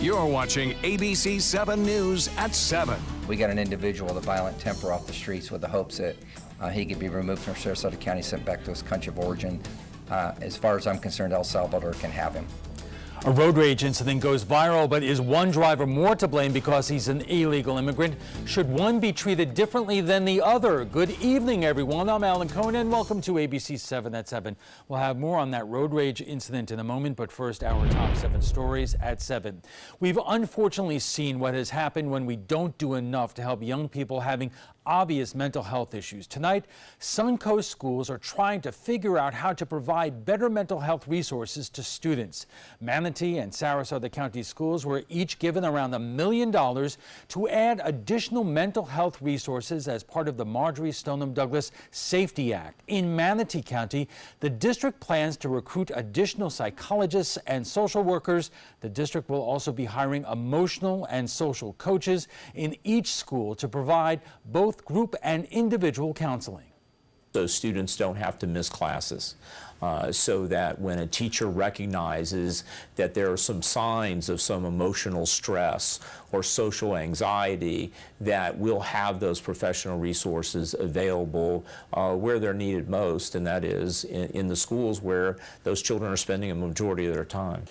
You're watching ABC7 News at 7. We got an individual with a violent temper off the streets with the hopes that he could be removed from Sarasota County, sent back to his country of origin. As far as I'm concerned, El Salvador can have him. A road rage incident goes viral, but is one driver more to blame because he's an illegal immigrant? Should one be treated differently than the other? Good evening, everyone. I'm Alan Cohen, and welcome to ABC 7 at 7. We'll have more on that road rage incident in a moment, but first, our top 7 stories at 7. We've unfortunately seen what has happened when we don't do enough to help young people having obvious mental health issues. Tonight, Suncoast schools are trying to figure out how to provide better mental health resources to students. Manatee and Sarasota County schools were each given around $1 million to add additional mental health resources as part of the Marjorie Stoneman Douglas Safety Act. In Manatee County, the district plans to recruit additional psychologists and social workers. The district will also be hiring emotional and social coaches in each school to provide both group and individual counseling. So students don't have to miss classes, so that when a teacher recognizes that there are some signs of some emotional stress or social anxiety, that we'll have those professional resources available where they're needed most, and that is in the schools where those children are spending a majority of their time.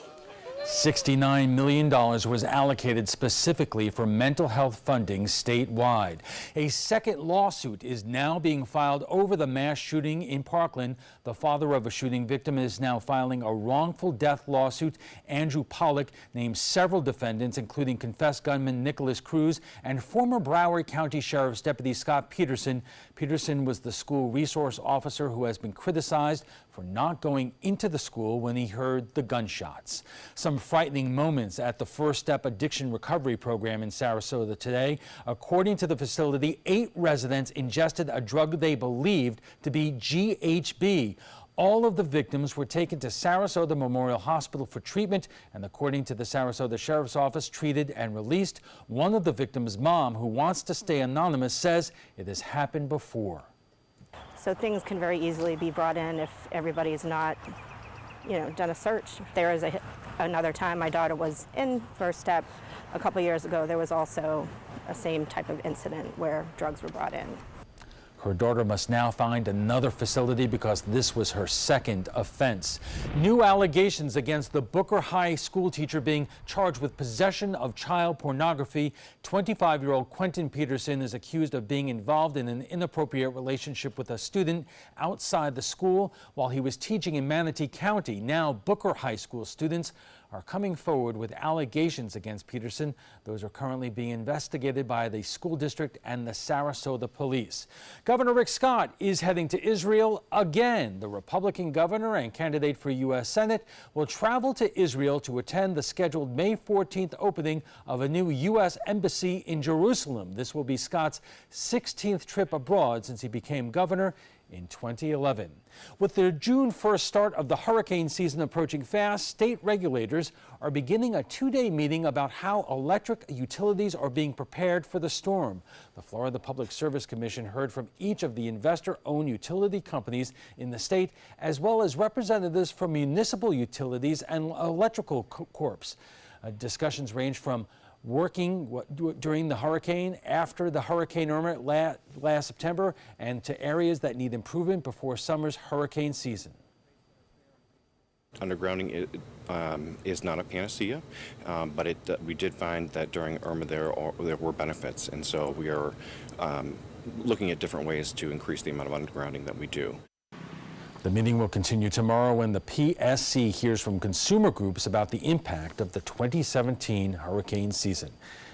$69 million was allocated specifically for mental health funding statewide. A second lawsuit is now being filed over the mass shooting in Parkland. The father of a shooting victim is now filing a wrongful death lawsuit. Andrew Pollack named several defendants, including confessed gunman Nicholas Cruz and former Broward County Sheriff's Deputy Scott Peterson. Peterson was the school resource officer who has been criticized for not going into the school when he heard the gunshots. Some frightening moments at the First Step Addiction Recovery Program in Sarasota today. According to the facility, 8 residents ingested a drug they believed to be GHB. All of the victims were taken to Sarasota Memorial Hospital for treatment and, according to the Sarasota Sheriff's Office, treated and released. One of the victims' mom, who wants to stay anonymous, says it has happened before. So things can very easily be brought in if everybody's not, done a search. There is another time my daughter was in First Step a couple years ago. There was also a same type of incident where drugs were brought in. Her daughter must now find another facility because this was her second offense. New allegations against the Booker High school teacher being charged with possession of child pornography. 25-year-old Quentin Peterson is accused of being involved in an inappropriate relationship with a student outside the school while he was teaching in Manatee County. Now, Booker High School students are coming forward with allegations against Peterson. Those are currently being investigated by the school district and the Sarasota police. Governor Rick Scott is heading to Israel again. The Republican governor and candidate for U.S. Senate will travel to Israel to attend the scheduled May 14th opening of a new U.S. embassy in Jerusalem. This will be Scott's 16th trip abroad since he became governor in 2011. With the June 1st start of the hurricane season approaching fast, state regulators are beginning a 2-day meeting about how electric utilities are being prepared for the storm. The Florida Public Service Commission heard from each of the investor-owned utility companies in the state, as well as representatives from municipal utilities and electrical corps. Discussions range from working during the hurricane, after the Hurricane Irma last September, and to areas that need improvement before summer's hurricane season. Undergrounding is not a panacea, but we did find that during Irma there were benefits, and so we are looking at different ways to increase the amount of undergrounding that we do. The meeting will continue tomorrow when the PSC hears from consumer groups about the impact of the 2017 hurricane season.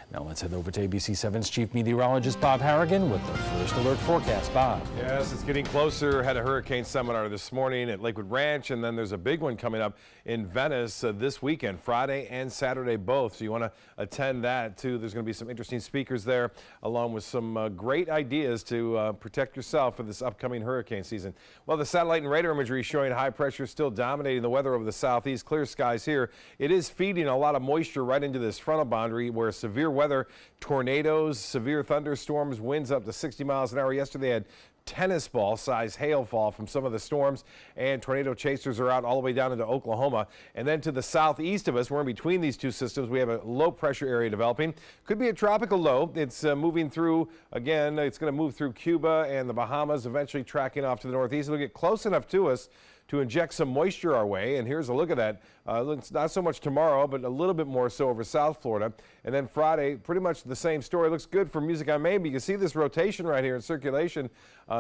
Now let's head over to ABC7's chief meteorologist Bob Harrigan with the first alert forecast. Bob. Yes, it's getting closer. Had a hurricane seminar this morning at Lakewood Ranch, and then there's a big one coming up in Venice this weekend, Friday and Saturday both. So you want to attend that too. There's going to be some interesting speakers there, along with some great ideas to protect yourself for this upcoming hurricane season. Well, the satellite and radar imagery showing high pressure still dominating the weather over the southeast. Clear skies here. It is feeding a lot of moisture right into this frontal boundary where severe weather, tornadoes, severe thunderstorms, winds up to 60 miles an hour. Yesterday had tennis ball size hail fall from some of the storms, and tornado chasers are out all the way down into Oklahoma. And then to the southeast of us, we're in between these two systems, we have a low pressure area developing. Could be a tropical low. It's moving through, again, it's going to move through Cuba and the Bahamas, eventually tracking off to the northeast. It'll get close enough to us to inject some moisture our way, and here's a look at that. It's not so much tomorrow, but a little bit more so over South Florida. And then Friday, pretty much the same story. Looks good for Music on Main, but you can see this rotation right here in circulation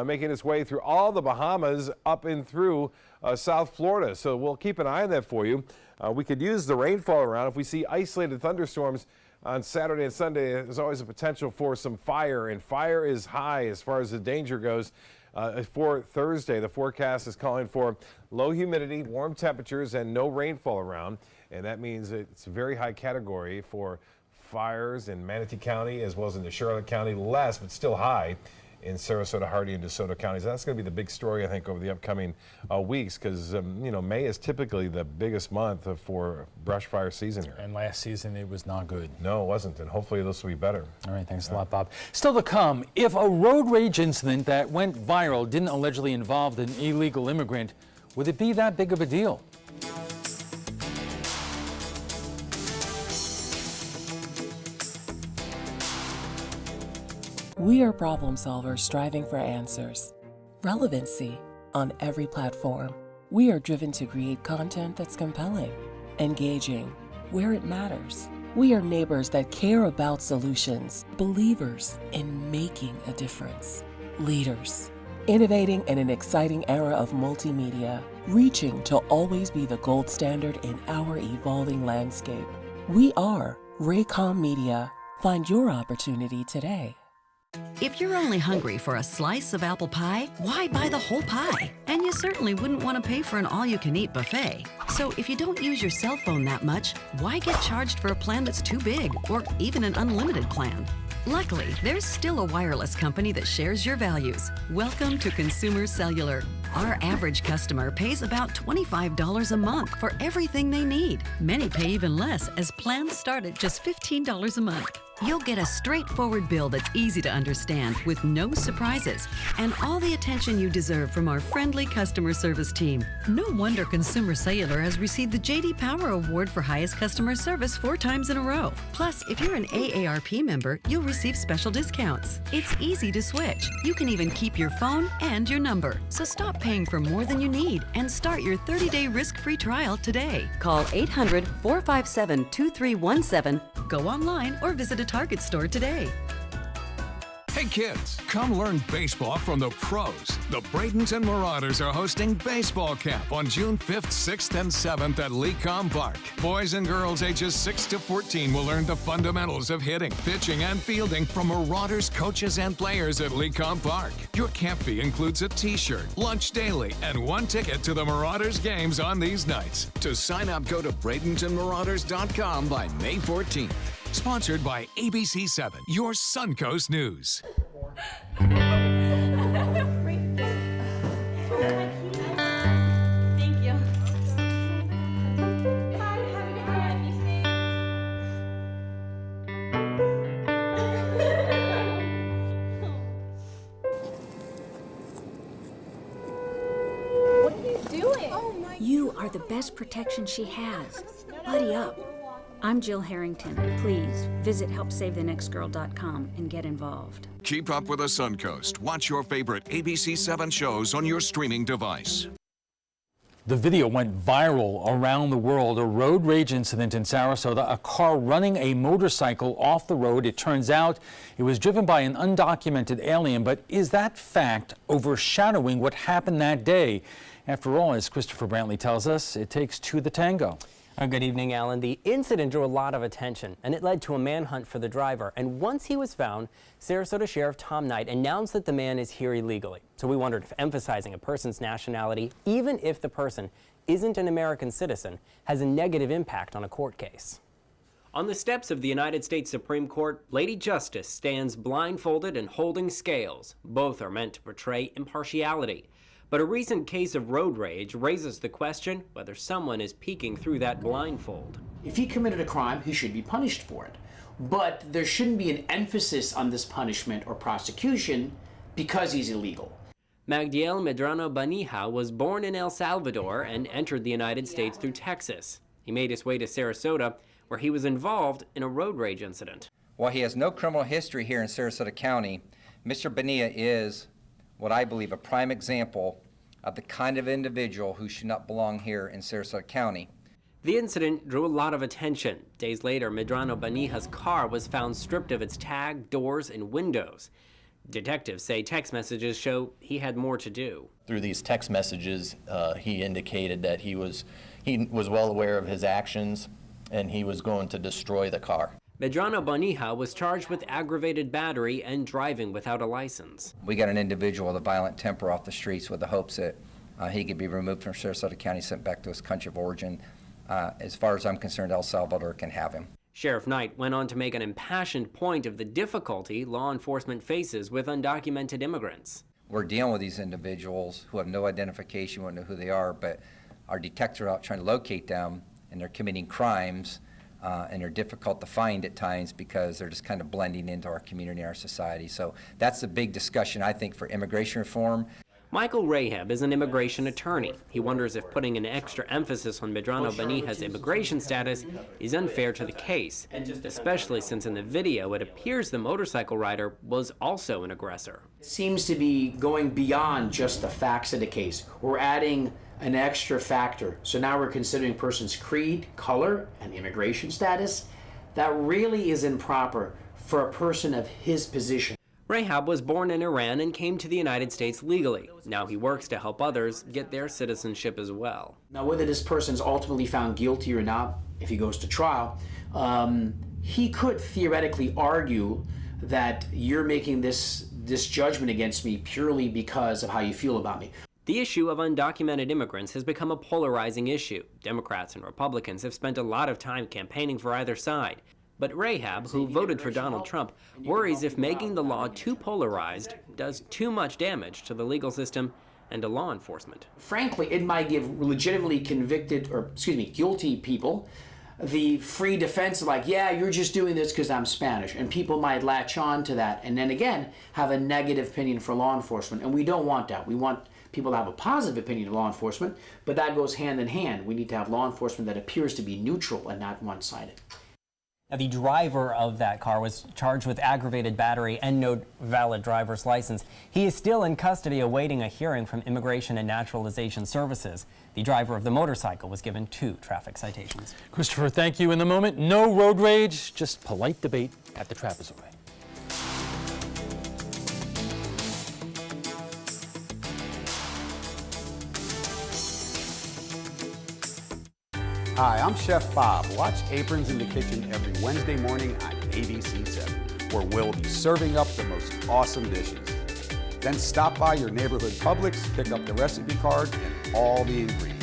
making its way through all the Bahamas up and through South Florida. So we'll keep an eye on that for you. We could use the rainfall around. If we see isolated thunderstorms on Saturday and Sunday, there's always a potential for some fire, and fire is high as far as the danger goes. For Thursday, the forecast is calling for low humidity, warm temperatures, and no rainfall around. And that means it's a very high category for fires in Manatee County as well as in Charlotte County. Less, but still high in Sarasota, Hardee, and DeSoto counties. That's going to be the big story, I think, over the upcoming weeks, because you know, May is typically the biggest month for brush fire season here. And last season it was not good. No, it wasn't, and hopefully this will be better. All right, thanks a lot, Bob. Still to come, if a road rage incident that went viral didn't allegedly involve an illegal immigrant, would it be that big of a deal? We are problem solvers striving for answers. Relevancy on every platform. We are driven to create content that's compelling, engaging, where it matters. We are neighbors that care about solutions, believers in making a difference, leaders, innovating in an exciting era of multimedia, reaching to always be the gold standard in our evolving landscape. We are Raycom Media. Find your opportunity today. If you're only hungry for a slice of apple pie, why buy the whole pie? And you certainly wouldn't want to pay for an all-you-can-eat buffet. So if you don't use your cell phone that much, why get charged for a plan that's too big, or even an unlimited plan? Luckily, there's still a wireless company that shares your values. Welcome to Consumer Cellular. Our average customer pays about $25 a month for everything they need. Many pay even less, as plans start at just $15 a month. You'll get a straightforward bill that's easy to understand with no surprises and all the attention you deserve from our friendly customer service team. No wonder Consumer Cellular has received the J.D. Power Award for highest customer service 4 times in a row. Plus, if you're an AARP member, you'll receive special discounts. It's easy to switch. You can even keep your phone and your number. So stop paying for more than you need and start your 30-day risk-free trial today. Call 800-457-2317. Go online or visit a Target store today. Hey kids, come learn baseball from the pros. The Bradenton Marauders are hosting Baseball Camp on June 5th, 6th, and 7th at Lecom Park. Boys and girls ages 6 to 14 will learn the fundamentals of hitting, pitching, and fielding from Marauders coaches and players at Lecom Park. Your camp fee includes a t-shirt, lunch daily, and 1 ticket to the Marauders games on these nights. To sign up, go to BradentonMarauders.com by May 14th. Sponsored by ABC7, your Suncoast News. Thank you. Bye. Have a good night. Be safe. What are you doing? You are the best protection she has. Buddy up. I'm Jill Harrington. Please visit HelpSaveTheNextGirl.com and get involved. Keep up with the Suncoast. Watch your favorite ABC7 shows on your streaming device. The video went viral around the world. A road rage incident in Sarasota, a car running a motorcycle off the road. It turns out it was driven by an undocumented alien, but is that fact overshadowing what happened that day? After all, as Christopher Brantley tells us, it takes two to tango. Good evening, Alan. The incident drew a lot of attention, and it led to a manhunt for the driver. And once he was found, Sarasota Sheriff Tom Knight announced that the man is here illegally. So we wondered if emphasizing a person's nationality, even if the person isn't an American citizen, has a negative impact on a court case. On the steps of the United States Supreme Court, Lady Justice stands blindfolded and holding scales. Both are meant to portray impartiality. But a recent case of road rage raises the question whether someone is peeking through that blindfold. If he committed a crime, he should be punished for it. But there shouldn't be an emphasis on this punishment or prosecution because he's illegal. Magdiel Medrano Banija was born in El Salvador and entered the United States through Texas. He made his way to Sarasota, where he was involved in a road rage incident. While he has no criminal history here in Sarasota County, Mr. Bonilla is what I believe a prime example of the kind of individual who should not belong here in Sarasota County. The incident drew a lot of attention. Days later, Medrano Banija's car was found stripped of its tag, doors, and windows. Detectives say text messages show he had more to do. Through these text messages, he indicated that he was well aware of his actions and he was going to destroy the car. Medrano Banija was charged with aggravated battery and driving without a license. We got an individual with a violent temper off the streets with the hopes that he could be removed from Sarasota County, sent back to his country of origin. As far as I'm concerned, El Salvador can have him. Sheriff Knight went on to make an impassioned point of the difficulty law enforcement faces with undocumented immigrants. We're dealing with these individuals who have no identification, we don't know who they are, but our detectives are out trying to locate them, and they're committing crimes, and they're difficult to find at times because they're just kind of blending into our community and our society. So that's the big discussion, I think, for immigration reform. Michael Rahab is an immigration attorney. He wonders if putting an extra emphasis on Medrano Banija's immigration status is unfair to the case, especially since in the video it appears the motorcycle rider was also an aggressor. It seems to be going beyond just the facts of the case. We're adding an extra factor. So now we're considering a person's creed, color, and immigration status. That really is improper for a person of his position. Rahab was born in Iran and came to the United States legally. Now he works to help others get their citizenship as well. Now, whether this person's ultimately found guilty or not, if he goes to trial, he could theoretically argue that you're making this judgment against me purely because of how you feel about me. The issue of undocumented immigrants has become a polarizing issue. Democrats and Republicans have spent a lot of time campaigning for either side. But Rahab, who voted for Donald Trump, worries if making the law too polarized does too much damage to the legal system and to law enforcement. Frankly, it might give legitimately guilty people the free defense, like, yeah, you're just doing this because I'm Spanish. And people might latch on to that and then again have a negative opinion for law enforcement. And we don't want that. We want people to have a positive opinion of law enforcement, but that goes hand in hand. We need to have law enforcement that appears to be neutral and not one-sided. Now, the driver of that car was charged with aggravated battery and no valid driver's license. He is still in custody awaiting a hearing from Immigration and Naturalization Services. The driver of the motorcycle was given 2 traffic citations. Christopher, thank you. In the moment, no road rage, just polite debate at the trapezoid. Hi, I'm Chef Bob. Watch Aprons in the Kitchen every Wednesday morning on ABC7, where we'll be serving up the most awesome dishes. Then stop by your neighborhood Publix, pick up the recipe card and all the ingredients.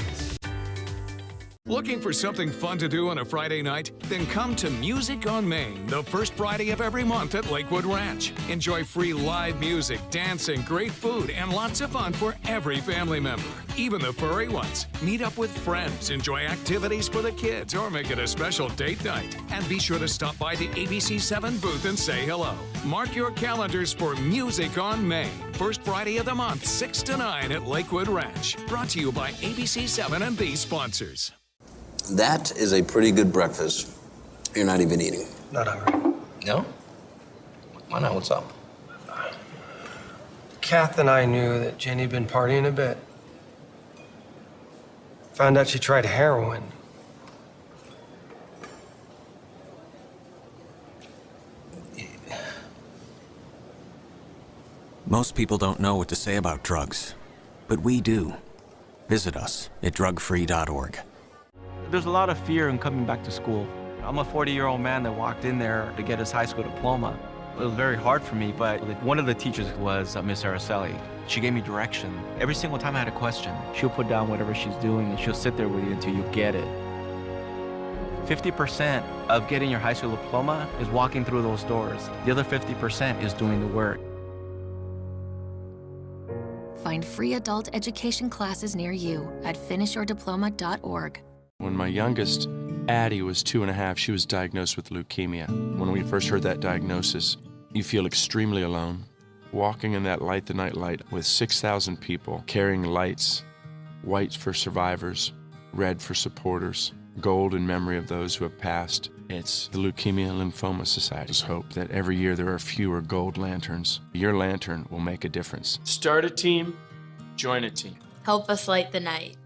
Looking for something fun to do on a Friday night? Then come to Music on Main, the first Friday of every month at Lakewood Ranch. Enjoy free live music, dancing, great food, and lots of fun for every family member, even the furry ones. Meet up with friends, enjoy activities for the kids, or make it a special date night. And be sure to stop by the ABC7 booth and say hello. Mark your calendars for Music on Main, first Friday of the month, 6 to 9 at Lakewood Ranch. Brought to you by ABC7 and these sponsors. That is a pretty good breakfast. You're not even eating. Not hungry. No? Why not? What's up? Kath and I knew that Jenny had been partying a bit. Found out she tried heroin. Most people don't know what to say about drugs, but we do. Visit us at drugfree.org. There's a lot of fear in coming back to school. I'm a 40-year-old man that walked in there to get his high school diploma. It was very hard for me, but one of the teachers was Miss Araceli. She gave me direction. Every single time I had a question, she'll put down whatever she's doing and she'll sit there with you until you get it. 50% of getting your high school diploma is walking through those doors. The other 50% is doing the work. Find free adult education classes near you at finishyourdiploma.org. When my youngest, Addie, was 2.5, she was diagnosed with leukemia. When we first heard that diagnosis, you feel extremely alone. walking in that Light the Night light with 6,000 people carrying lights, white for survivors, red for supporters, gold in memory of those who have passed. It's the Leukemia and Lymphoma Society's hope that every year there are fewer gold lanterns. Your lantern will make a difference. Start a team, join a team. Help us light the night.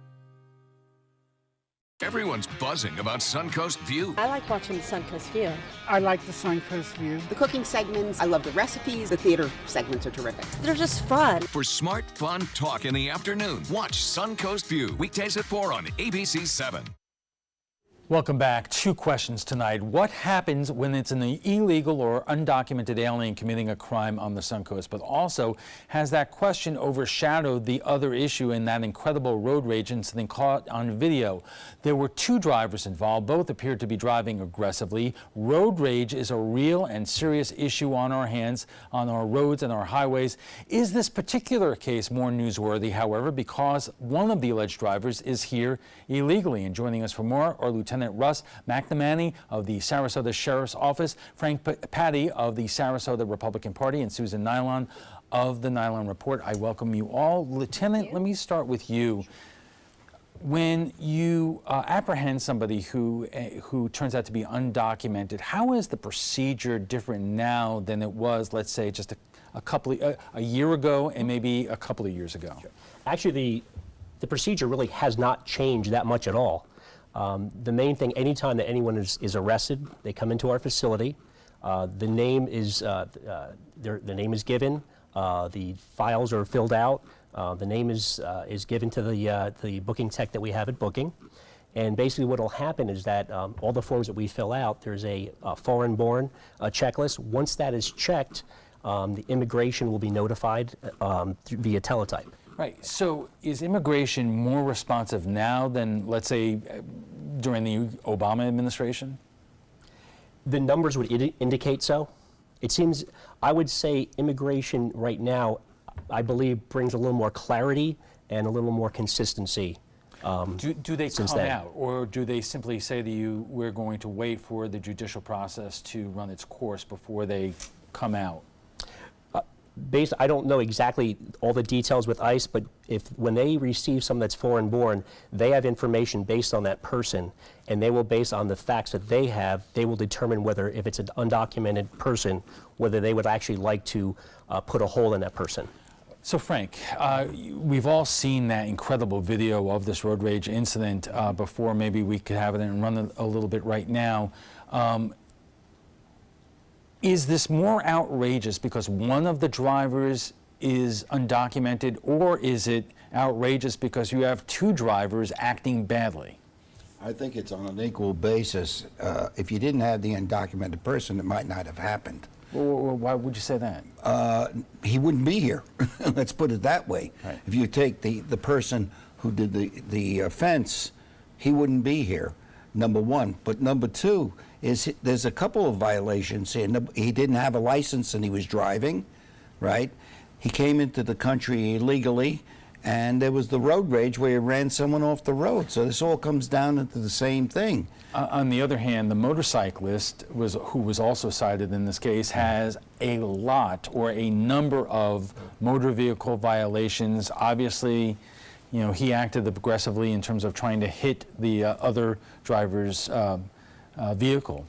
Everyone's buzzing about Suncoast View. I like watching the Suncoast View. I like the Suncoast View. The cooking segments, I love the recipes. The theater segments are terrific. They're just fun. For smart, fun talk in the afternoon, watch Suncoast View, weekdays at 4 on ABC7. Welcome back. 2 questions tonight. What happens when it's an illegal or undocumented alien committing a crime on the Suncoast? But also, has that question overshadowed the other issue in that incredible road rage incident caught on video? There were 2 drivers involved. Both appeared to be driving aggressively. Road rage is a real and serious issue on our hands, on our roads and our highways. Is this particular case more newsworthy, however, because one of the alleged drivers is here illegally? And joining us for more are Lieutenant Russ McNamee of the Sarasota Sheriff's Office, Frank Patty of the Sarasota Republican Party, and Susan Nylon of the Nylon Report. I welcome you all. Lieutenant, let me start with you. When you apprehend somebody who turns out to be undocumented, how is the procedure different now than it was, let's say, just a year ago and maybe a couple of years ago? Actually, the procedure really has not changed that much at all. The main thing, anytime that anyone is arrested, they come into our facility. The name is given. The files are filled out. The name is given to the booking tech that we have at booking. And basically what will happen is that all the forms that we fill out, there's a foreign-born checklist. Once that is checked, the immigration will be notified via teletype. Right. So is immigration more responsive now than, let's say, during the Obama administration? The numbers would indicate so. It seems, I would say immigration right now, I believe, brings a little more clarity and a little more consistency. Do they come then. out, or do they simply say to you, we're going to wait for the judicial process to run its course before they come out? I don't know exactly all the details with ICE, but when they receive someone that's foreign-born, they have information based on that person, and they will, based on the facts that they have, they will determine whether, if it's an undocumented person, whether they would actually like to put a hold on that person. So Frank, we've all seen that incredible video of this road rage incident before. Maybe we could have it and run it a little bit right now. Is this more outrageous because one of the drivers is undocumented, or is it outrageous because you have 2 drivers acting badly? I think it's on an equal basis. If you didn't have the undocumented person, it might not have happened. Well, why would you say that? He wouldn't be here. Let's put it that way. Right. If you take the person who did the offense, he wouldn't be here, number one. But number 2 is there's a couple of violations here. He didn't have a license and he was driving, right? He came into the country illegally, and there was the road rage where he ran someone off the road. So this all comes down into the same thing. On the other hand, the motorcyclist who was also cited in this case has a lot or a number of motor vehicle violations. Obviously, you know, he acted aggressively in terms of trying to hit the other driver's vehicle.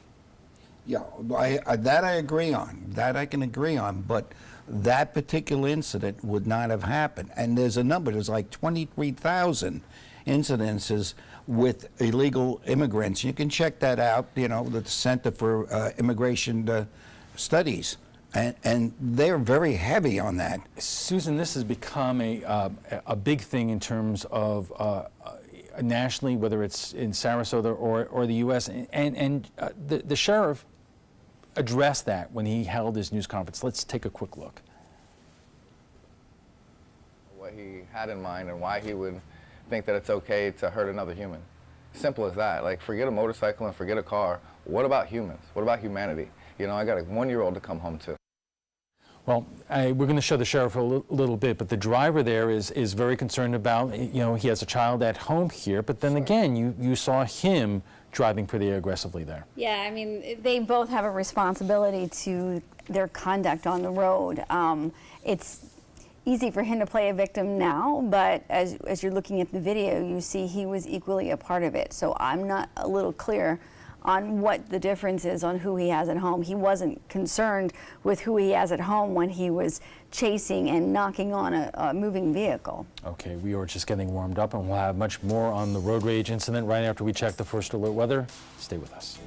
Yeah, that I agree on. That I can agree on. But that particular incident would not have happened. And there's a number. There's like 23,000 incidences with illegal immigrants. You can check that out, you know, the Center for Immigration Studies. And they're very heavy on that. Susan, this has become a big thing in terms of nationally, whether it's in Sarasota or the U.S. And the sheriff addressed that when he held his news conference. Let's take a quick look. What he had in mind and why he would think that it's okay to hurt another human. Simple as that. Like, forget a motorcycle and forget a car. What about humans? What about humanity? You know, I got a 1-year-old to come home to. Well, we're going to show the sheriff a little bit, but the driver there is very concerned about, you know, he has a child at home here, but then again, you saw him driving pretty aggressively there. Yeah, I mean, they both have a responsibility to their conduct on the road. It's easy for him to play a victim now, but as you're looking at the video, you see he was equally a part of it. So I'm not a little clear on what the difference is on who he has at home. He wasn't concerned with who he has at home when he was chasing and knocking on a moving vehicle. Okay, we are just getting warmed up, and we'll have much more on the road rage incident right after we check the first alert weather. Stay with us.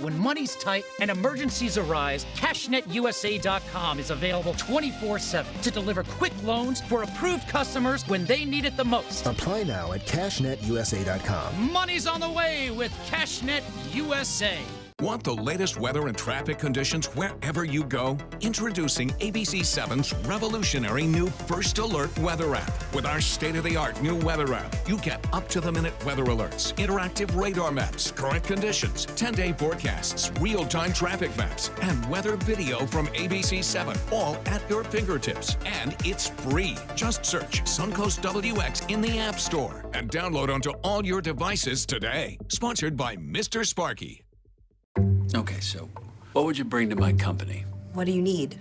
When money's tight and emergencies arise, CashNetUSA.com is available 24/7 to deliver quick loans for approved customers when they need it the most. Apply now at CashNetUSA.com. Money's on the way with CashNet USA. Want the latest weather and traffic conditions wherever you go? Introducing ABC7's revolutionary new First Alert weather app. With our state-of-the-art new weather app, you get up-to-the-minute weather alerts, interactive radar maps, current conditions, 10-day forecasts, real-time traffic maps, and weather video from ABC7, all at your fingertips. And it's free. Just search Suncoast WX in the App Store and download onto all your devices today. Sponsored by Mr. Sparky. Okay, so what would you bring to my company? What do you need?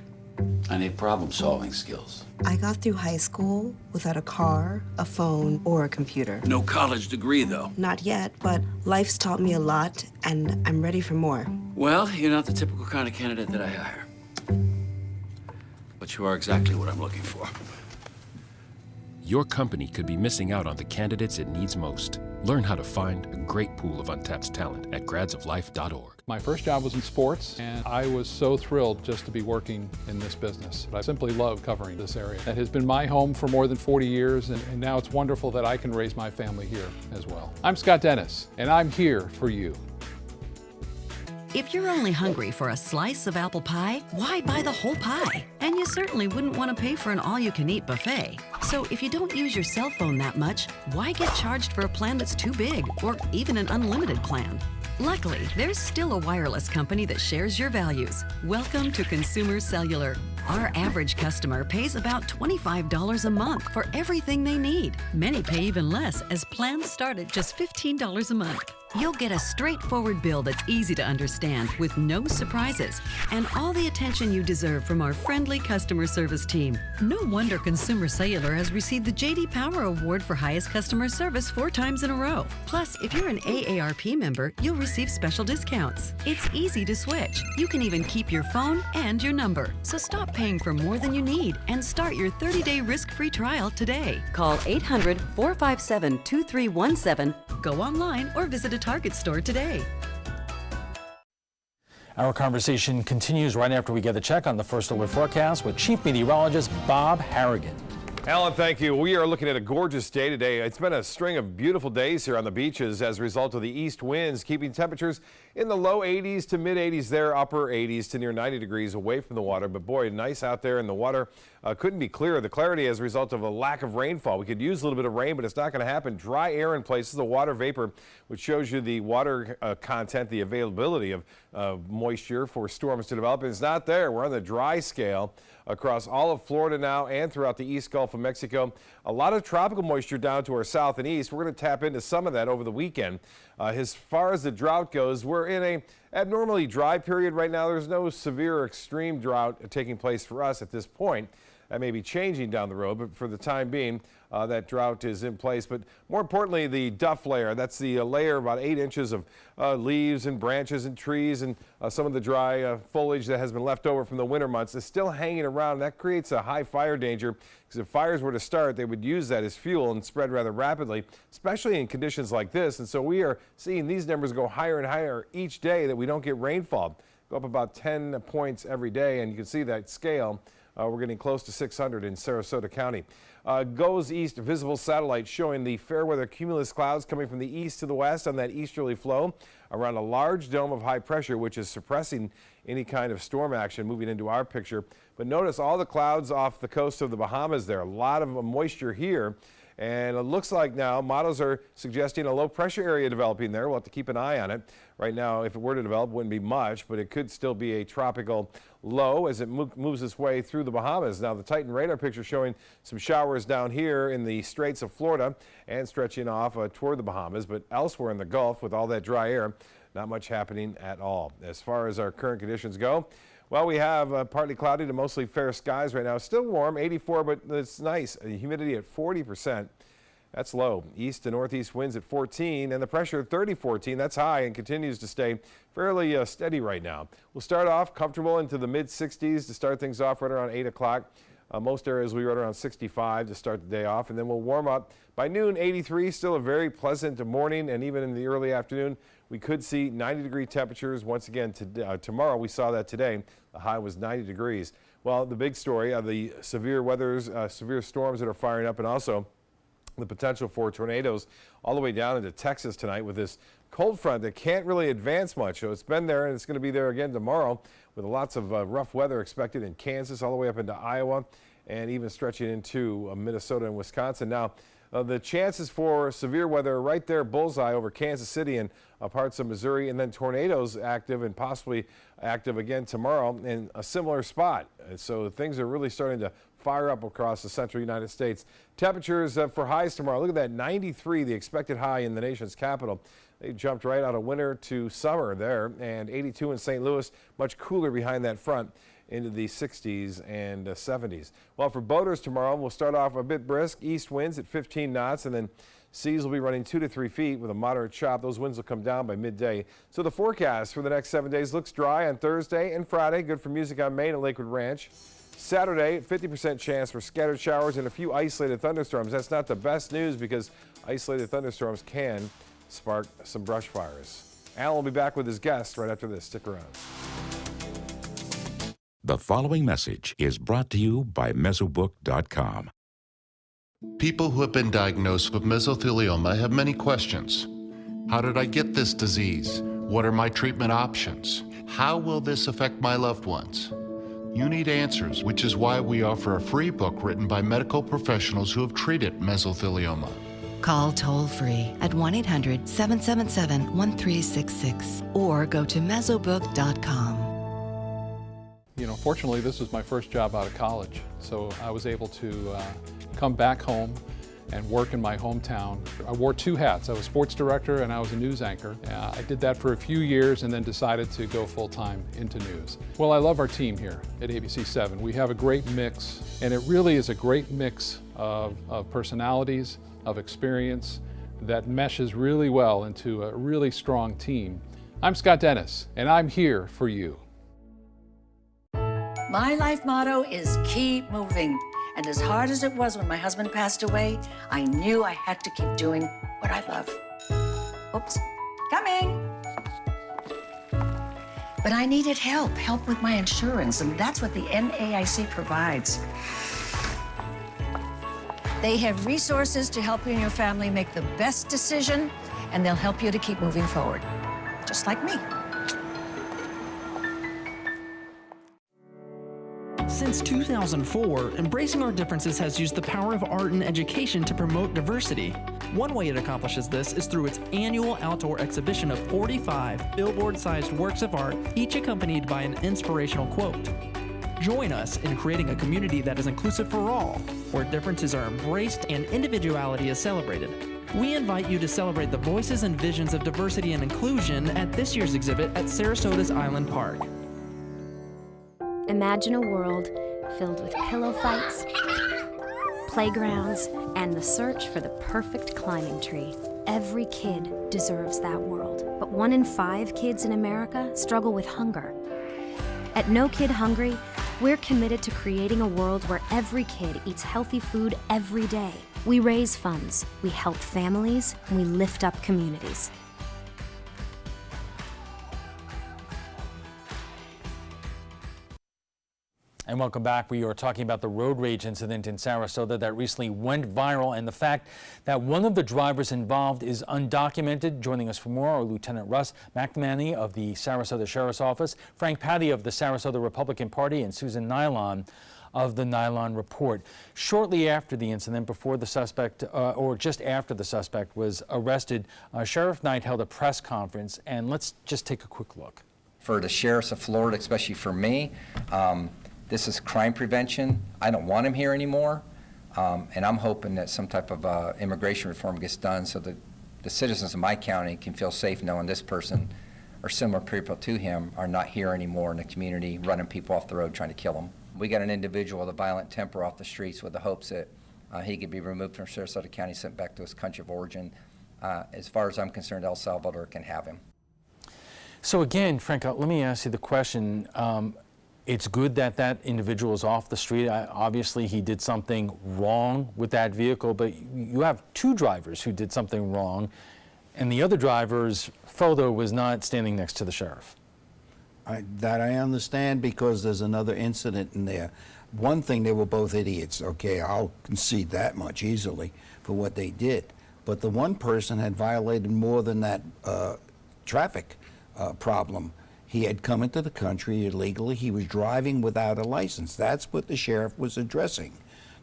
I need problem-solving skills. I got through high school without a car, a phone, or a computer. No college degree, though. Not yet, but life's taught me a lot, and I'm ready for more. Well, you're not the typical kind of candidate that I hire. But you are exactly what I'm looking for. Your company could be missing out on the candidates it needs most. Learn how to find a great pool of untapped talent at gradsoflife.org. My first job was in sports, and I was so thrilled just to be working in this business. I simply love covering this area. That has been my home for more than 40 years, and now it's wonderful that I can raise my family here as well. I'm Scott Dennis, and I'm here for you. If you're only hungry for a slice of apple pie, why buy the whole pie? And you certainly wouldn't want to pay for an all-you-can-eat buffet. So if you don't use your cell phone that much, why get charged for a plan that's too big, or even an unlimited plan? Luckily, there's still a wireless company that shares your values. Welcome to Consumer Cellular. Our average customer pays about $25 a month for everything they need. Many pay even less, as plans start at just $15 a month. You'll get a straightforward bill that's easy to understand with no surprises and all the attention you deserve from our friendly customer service team. No wonder Consumer Cellular has received the J.D. Power Award for highest customer service 4 times in a row. Plus, if you're an AARP member, you'll receive special discounts. It's easy to switch. You can even keep your phone and your number. So stop paying for more than you need and start your 30-day risk-free trial today. Call 800-457-2317, go online, or visit a Target store today. Our conversation continues right after we get the check on the First Alert forecast with Chief Meteorologist Bob Harrigan. Alan, thank you. We are looking at a gorgeous day today. It's been a string of beautiful days here on the beaches as a result of the east winds, keeping temperatures in the low 80s to mid 80s there, upper 80s to near 90 degrees away from the water. But boy, nice out there, and the water couldn't be clearer. The clarity as a result of a lack of rainfall. We could use a little bit of rain, but it's not going to happen. Dry air in places, the water vapor, which shows you the water content, the availability of moisture for storms to develop. It's not there. We're on the dry scale across all of Florida now and throughout the East Gulf of Mexico. A lot of tropical moisture down to our south and east. We're going to tap into some of that over the weekend. As far as the drought goes, we're in a abnormally dry period right now. There's no severe or extreme drought taking place for us at this point. That may be changing down the road, but for the time being, that drought is in place. But more importantly, the duff layer, that's the layer about 8 inches of leaves and branches and trees and some of the dry foliage that has been left over from the winter months is still hanging around. That creates a high fire danger, because if fires were to start, they would use that as fuel and spread rather rapidly, especially in conditions like this. And so we are seeing these numbers go higher and higher each day that we don't get rainfall. Go up about 10 points every day, and you can see that scale. We're getting close to 600 in Sarasota County. GOES East visible satellite showing the fair weather cumulus clouds coming from the east to the west on that easterly flow around a large dome of high pressure, which is suppressing any kind of storm action moving into our picture. But notice all the clouds off the coast of the Bahamas there. A lot of moisture here. And it looks like now models are suggesting a low pressure area developing there. We'll have to keep an eye on it. Right now, if it were to develop, it wouldn't be much, but it could still be a tropical low as it moves its way through the Bahamas. Now, the Titan radar picture showing some showers down here in the Straits of Florida and stretching off toward the Bahamas, but elsewhere in the Gulf with all that dry air, not much happening at all. As far as our current conditions go, well, we have partly cloudy to mostly fair skies right now. Still warm, 84, but it's nice. Humidity at 40%. That's low. East to northeast winds at 14, and the pressure at 30-14. That's high and continues to stay fairly steady right now. We'll start off comfortable into the mid-60s to start things off right around 8 o'clock. Most areas will be right around 65 to start the day off, and then we'll warm up. By noon, 83, still a very pleasant morning, and even in the early afternoon, we could see 90-degree temperatures. Once again, tomorrow we saw that today. The high was 90 degrees. Well, the big story are the severe storms that are firing up, and also the potential for tornadoes all the way down into Texas tonight with this cold front that can't really advance much. So it's been there and it's going to be there again tomorrow with lots of rough weather expected in Kansas all the way up into Iowa and even stretching into Minnesota and Wisconsin. Now, the chances for severe weather right there, bullseye over Kansas City and parts of Missouri, and then tornadoes active and possibly active again tomorrow in a similar spot. And so things are really starting to fire up across the central United States. Temperatures for highs tomorrow. Look at that, 93, the expected high in the nation's capital. They jumped right out of winter to summer there, and 82 in St. Louis, much cooler behind that front into the 60s and 70s. Well, for boaters tomorrow, we'll start off a bit brisk. East winds at 15 knots, and then seas will be running 2 to 3 feet with a moderate chop. Those winds will come down by midday. So the forecast for the next 7 days looks dry on Thursday and Friday. Good for music on Main at Lakewood Ranch. Saturday, 50% chance for scattered showers and a few isolated thunderstorms. That's not the best news because isolated thunderstorms can spark some brush fires. Alan will be back with his guest right after this. Stick around. The following message is brought to you by Mesobook.com. People who have been diagnosed with mesothelioma have many questions. How did I get this disease? What are my treatment options? How will this affect my loved ones? You need answers, which is why we offer a free book written by medical professionals who have treated mesothelioma. Call toll-free at 1-800-777-1366 or go to Mesobook.com. You know, fortunately, this was my first job out of college, so I was able to come back home and work in my hometown. I wore 2 hats. I was sports director and I was a news anchor. I did that for a few years and then decided to go full-time into news. Well, I love our team here at ABC7. We have a great mix, and it really is a great mix of personalities, of experience that meshes really well into a really strong team. I'm Scott Dennis, and I'm here for you. My life motto is keep moving. And as hard as it was when my husband passed away, I knew I had to keep doing what I love. Oops, coming. But I needed help with my insurance, and that's what the NAIC provides. They have resources to help you and your family make the best decision, and they'll help you to keep moving forward, just like me. Since 2004, Embracing Our Differences has used the power of art and education to promote diversity. One way it accomplishes this is through its annual outdoor exhibition of 45 billboard-sized works of art, each accompanied by an inspirational quote. Join us in creating a community that is inclusive for all, where differences are embraced and individuality is celebrated. We invite you to celebrate the voices and visions of diversity and inclusion at this year's exhibit at Sarasota's Island Park. Imagine a world filled with pillow fights, playgrounds, and the search for the perfect climbing tree. Every kid deserves that world, but 1 in 5 kids in America struggle with hunger. At No Kid Hungry, we're committed to creating a world where every kid eats healthy food every day. We raise funds, we help families, and we lift up communities. And welcome back. We are talking about the road rage incident in Sarasota that recently went viral and the fact that one of the drivers involved is undocumented. Joining us for more are Lieutenant Russ McNamee of the Sarasota Sheriff's Office, Frank Patty of the Sarasota Republican Party, and Susan Nylon of the nylon report. Shortly after the incident, before the suspect, or just after the suspect was arrested, Sheriff Knight held a press conference, and let's just take a quick look. For the sheriffs of Florida, especially for me, this is crime prevention. I don't want him here anymore, and I'm hoping that some type of immigration reform gets done so that the citizens of my county can feel safe knowing this person or similar people to him are not here anymore in the community, running people off the road trying to kill them. We got an individual with a violent temper off the streets with the hopes that he could be removed from Sarasota County, sent back to his country of origin. As far as I'm concerned, El Salvador can have him. So again, Frank, let me ask you the question. It's good that that individual is off the street. Obviously, he did something wrong with that vehicle, but you have two drivers who did something wrong, and the other driver's photo was not standing next to the sheriff. That I understand, because there's another incident in there. One thing, they were both idiots, okay, I'll concede that much easily for what they did. But the one person had violated more than that traffic problem. He had come into the country illegally. He was driving without a license. That's what the sheriff was addressing,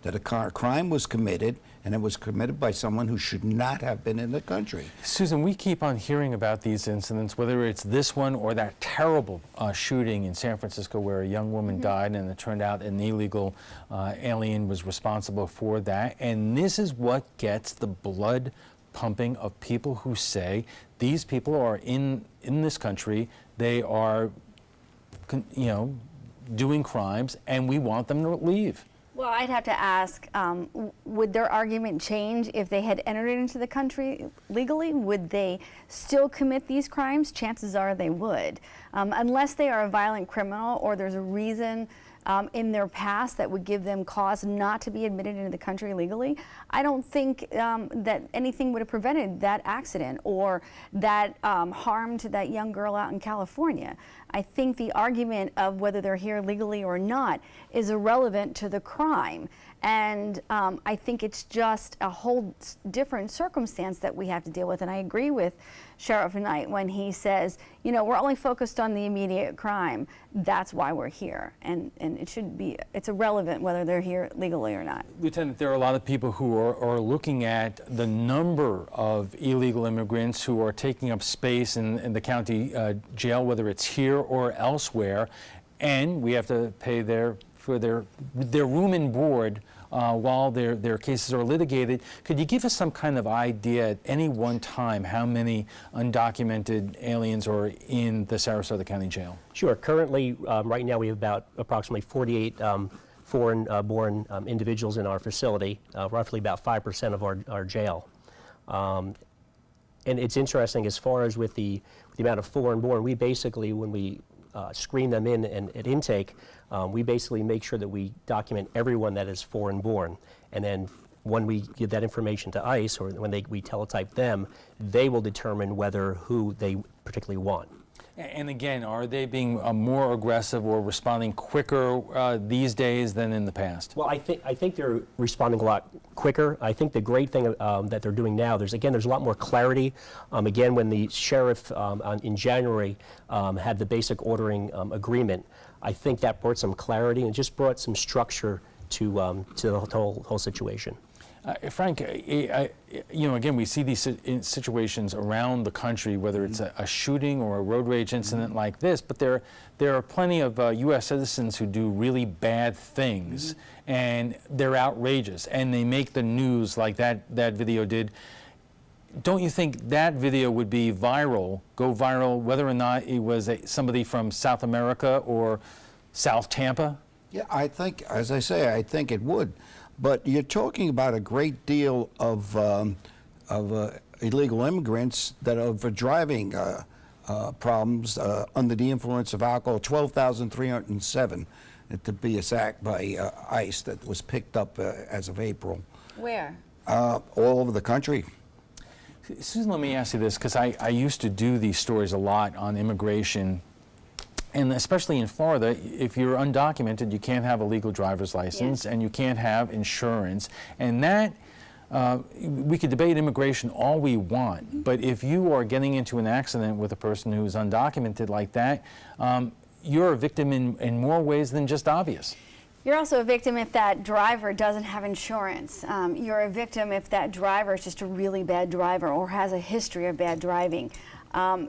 that a crime was committed, and it was committed by someone who should not have been in the country. Susan, we keep on hearing about these incidents, whether it's this one or that terrible shooting in San Francisco where a young woman died, and it turned out an illegal alien was responsible for that. And this is what gets the blood pumping of people who say these people are in this country, they are, you know, doing crimes, and we want them to leave. Well, I'd have to ask, would their argument change if they had entered into the country legally? Would they still commit these crimes? Chances are they would. Unless they are a violent criminal or there's a reason in their past that would give them cause not to be admitted into the country legally, I don't think that anything would have prevented that accident or that harm to that young girl out in California. I think the argument of whether they're here legally or not is irrelevant to the crime. And I think it's just a whole different circumstance that we have to deal with. And I agree with Sheriff Knight when he says, you know, we're only focused on the immediate crime. That's why we're here. And it should be, it's irrelevant whether they're here legally or not. Lieutenant, there are a lot of people who are looking at the number of illegal immigrants who are taking up space in the county jail, whether it's here or elsewhere, and we have to pay for their room and board while their cases are litigated. Could you give us some kind of idea at any one time how many undocumented aliens are in the Sarasota County Jail? Sure. Currently, right now, we have about approximately 48 foreign-born individuals in our facility, roughly about 5% of our jail. And it's interesting, as far as with the amount of foreign-born, we basically, when we screen them in and at intake, we basically make sure that we document everyone that is foreign-born. And then when we give that information to ICE, or when we teletype them, they will determine who they particularly want. And again, are they being more aggressive or responding quicker these days than in the past? Well, I think they're responding a lot quicker. I think the great thing that they're doing now, there's a lot more clarity. Again, when the sheriff in January had the basic ordering agreement, I think that brought some clarity and just brought some structure to the whole situation. Frank, you know, again, we see these situations around the country, whether it's a shooting or a road rage incident like this, but there are plenty of U.S. citizens who do really bad things, and they're outrageous, and they make the news like that video did. Don't you think that video would be go viral, whether or not it was somebody from South America or South Tampa? Yeah, I think, as I say, I think it would. But you're talking about a great deal of illegal immigrants that are for driving problems under the influence of alcohol. 12,307 to be exact by ICE that was picked up as of April. Where? All over the country. Susan, let me ask you this, because I used to do these stories a lot on immigration. And especially in Florida, if you're undocumented, you can't have a legal driver's license, and you can't have insurance. And that, we could debate immigration all we want, but if you are getting into an accident with a person who's undocumented like that, you're a victim in more ways than just obvious. You're also a victim if that driver doesn't have insurance. You're a victim if that driver is just a really bad driver or has a history of bad driving.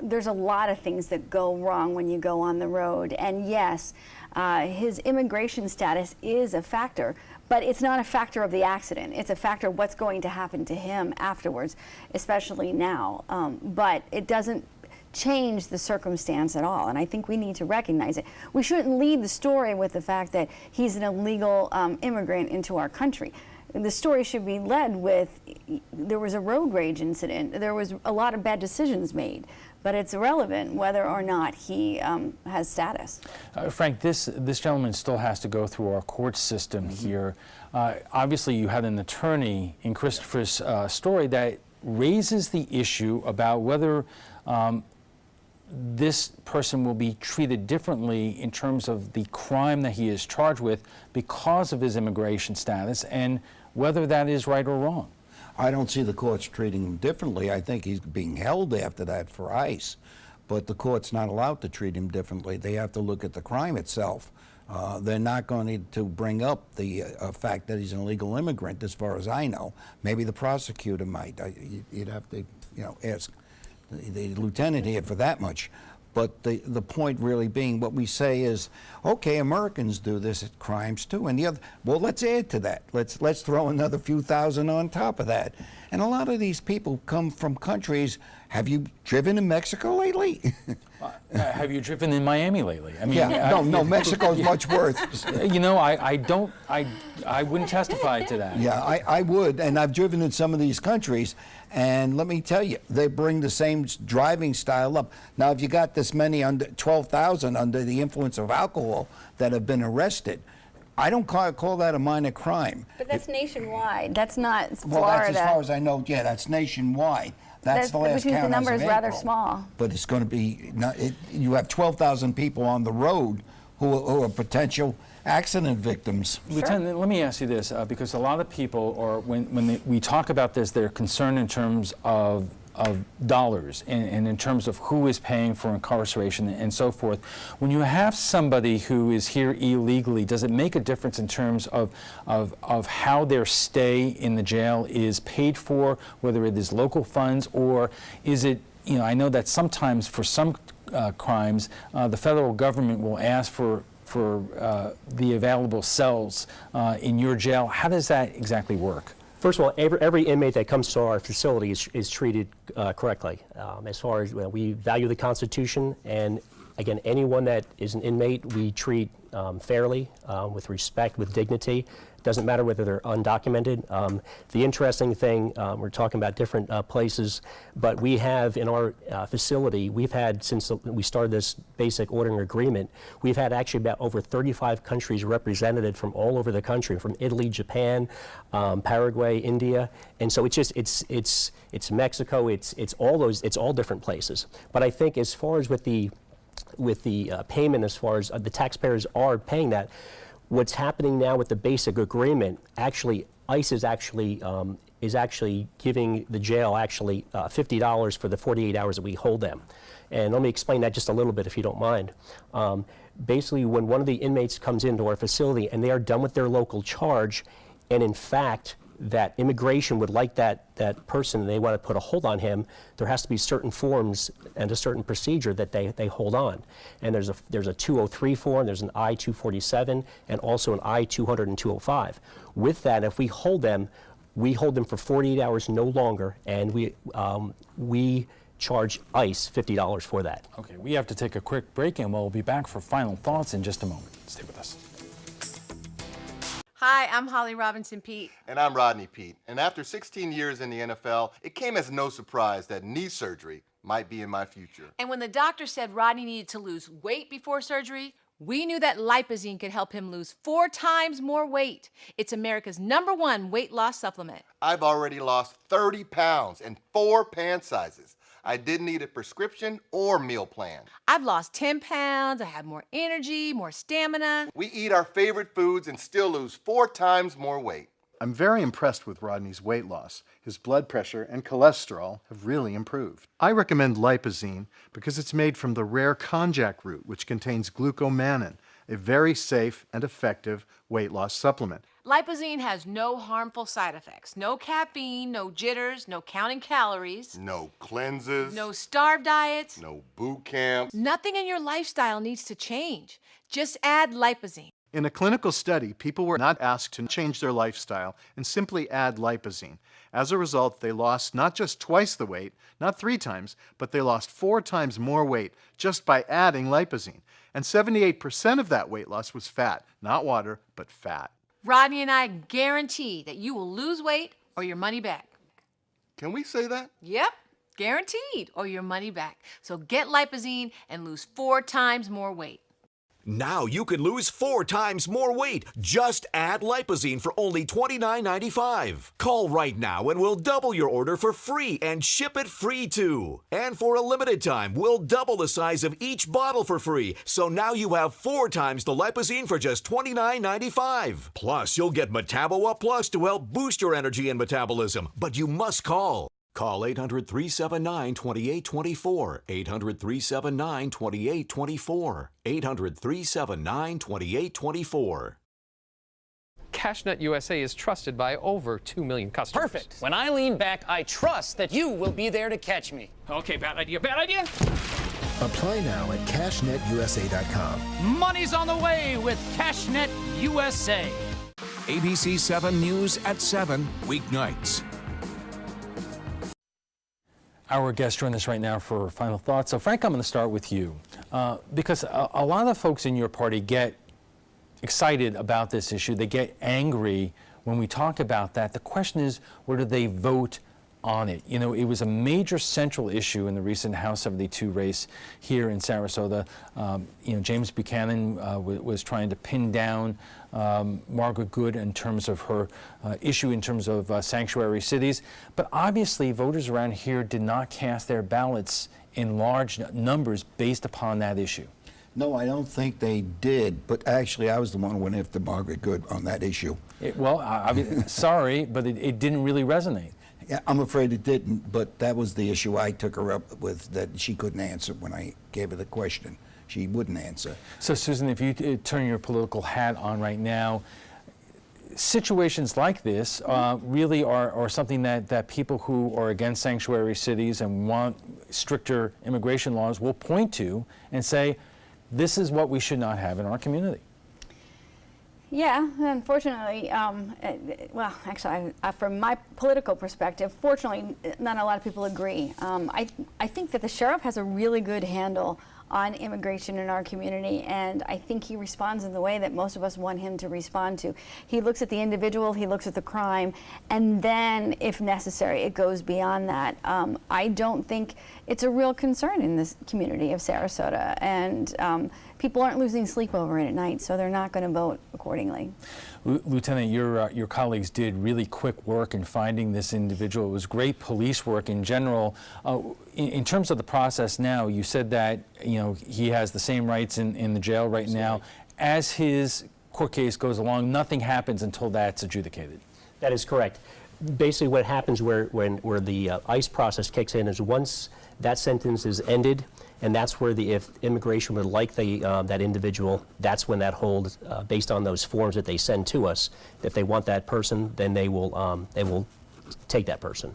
There's a lot of things that go wrong when you go on the road. And yes, his immigration status is a factor, but it's not a factor of the accident. It's a factor of what's going to happen to him afterwards, especially now. But it doesn't change the circumstance at all, and I think we need to recognize it. We shouldn't lead the story with the fact that he's an illegal immigrant into our country. The story should be led with there was a road rage incident, there was a lot of bad decisions made, but it's irrelevant whether or not he has status. Frank, this gentleman still has to go through our court system here. Obviously, you had an attorney in Christopher's story that raises the issue about whether this person will be treated differently in terms of the crime that he is charged with because of his immigration status, and whether that is right or wrong. I don't see the courts treating him differently. I think he's being held after that for ICE, but the court's not allowed to treat him differently. They have to look at the crime itself. They're not going to bring up the fact that he's an illegal immigrant, as far as I know. Maybe the prosecutor might. You'd have to, ask the lieutenant here for that much. But the point really being, what we say is, okay, Americans do this at crimes too, and the other, well, let's add to that. Let's throw another few thousand on top of that. And a lot of these people come from countries. Have you driven in Mexico lately? Have you driven in Miami lately? I mean, yeah, no, Mexico's much worse. I wouldn't testify to that. Yeah, I would, and I've driven in some of these countries, and let me tell you, they bring the same driving style up. Now, if you got this many, under 12,000 under the influence of alcohol that have been arrested, I don't call that a minor crime. But that's nationwide. That's not Florida. Well, that's as far as I know. Yeah, that's nationwide. That's the last which means count. The number is rather small. But it's going to be. You have 12,000 people on the road who are potential accident victims. Lieutenant, let me ask you this, because a lot of people, or when we talk about this, they're concerned in terms of dollars and in terms of who is paying for incarceration and so forth. When you have somebody who is here illegally, does it make a difference in terms of how their stay in the jail is paid for, whether it is local funds, or is it, I know that sometimes for some crimes, the federal government will ask for the available cells in your jail. How does that exactly work? First of all, every inmate that comes to our facility is treated correctly. As far as we value the Constitution, and again, anyone that is an inmate, we treat fairly, with respect, with dignity. It doesn't matter whether they're undocumented. The interesting thing, we're talking about different places, but we have in our facility, we've had, since we started this basic ordering agreement, we've had actually about over 35 countries represented from all over the country, from Italy, Japan, Paraguay, India, and so it's Mexico, it's all different places. But I think as far as with the payment, as far as the taxpayers are paying that, what's happening now with the basic agreement, actually, ICE is actually giving the jail $50 for the 48 hours that we hold them. And let me explain that just a little bit, if you don't mind. Basically, when one of the inmates comes into our facility and they are done with their local charge, and in fact, that immigration would like that person, and they want to put a hold on him, there has to be certain forms and a certain procedure that they hold on. And there's a 203 form, there's an I-247, and also an I-200 and 205. With that, if we hold them for 48 hours, no longer, and we charge ICE $50 for that. Okay, we have to take a quick break, and we'll be back for final thoughts in just a moment. Stay with us. Hi, I'm Holly Robinson Pete. And I'm Rodney Pete. And after 16 years in the NFL, it came as no surprise that knee surgery might be in my future. And when the doctor said Rodney needed to lose weight before surgery, we knew that Lipozene could help him lose 4 times more weight. It's America's #1 weight loss supplement. I've already lost 30 pounds in 4 pant sizes. I didn't need a prescription or meal plan. I've lost 10 pounds, I have more energy, more stamina. We eat our favorite foods and still lose 4 times more weight. I'm very impressed with Rodney's weight loss. His blood pressure and cholesterol have really improved. I recommend Lipozene because it's made from the rare konjac root, which contains glucomannan, a very safe and effective weight loss supplement. Lipozene has no harmful side effects. No caffeine, no jitters, no counting calories. No cleanses. No starved diets. No boot camps. Nothing in your lifestyle needs to change. Just add Lipozene. In a clinical study, people were not asked to change their lifestyle and simply add Lipozene. As a result, they lost not just twice the weight, not 3 times, but they lost 4 times more weight just by adding Lipozene. And 78% of that weight loss was fat, not water, but fat. Rodney and I guarantee that you will lose weight or your money back. Can we say that? Yep, guaranteed or your money back. So get Lipozene and lose 4 times more weight. Now you can lose 4 times more weight. Just add Lipozene for only $29.95. Call right now and we'll double your order for free and ship it free too. And for a limited time, we'll double the size of each bottle for free. So now you have 4 times the Lipozene for just $29.95. Plus, you'll get Metabo Up Plus to help boost your energy and metabolism. But you must call. Call 800-379-2824, 800-379-2824, 800-379-2824. CashNet USA is trusted by over 2 million customers. Perfect. When I lean back, I trust that you will be there to catch me. Okay, bad idea, bad idea. Apply now at CashNetUSA.com. Money's on the way with CashNet USA. ABC7 News at 7, weeknights. Our guests join us right now for final thoughts. So, Frank, I'm going to start with you because a lot of folks in your party get excited about this issue. They get angry when we talk about that. The question is, where do they vote on it? You know, it was a major central issue in the recent House 72 race here in Sarasota. James Buchanan was trying to pin down Margaret Good in terms of her issue in terms of sanctuary cities. But obviously, voters around here did not cast their ballots in large numbers based upon that issue. No, I don't think they did. But actually, I was the one who went after Margaret Good on that issue. Sorry, but it didn't really resonate. Yeah, I'm afraid it didn't, but that was the issue I took her up with, that she couldn't answer when I gave her the question. She wouldn't answer. So, Susan, if you turn your political hat on right now, situations like this really are something that people who are against sanctuary cities and want stricter immigration laws will point to and say, this is what we should not have in our community. Yeah, unfortunately, well, actually, from my political perspective, fortunately, not a lot of people agree. I think that the sheriff has a really good handle on immigration in our community, and I think he responds in the way that most of us want him to respond to. He looks at the individual, he looks at the crime, and then, if necessary, it goes beyond that. I don't think it's a real concern in this community of Sarasota, and people aren't losing sleep over it at night, so they're not going to vote accordingly. Lieutenant, your colleagues did really quick work in finding this individual. It was great police work in general. In terms of the process now, you said that he has the same rights in the jail right now. As his court case goes along, nothing happens until that's adjudicated. That is correct. Basically, what happens where the ICE process kicks in is once that sentence is ended, and that's where if immigration would like that individual, that's when that hold, based on those forms that they send to us, if they want that person, then they will take that person.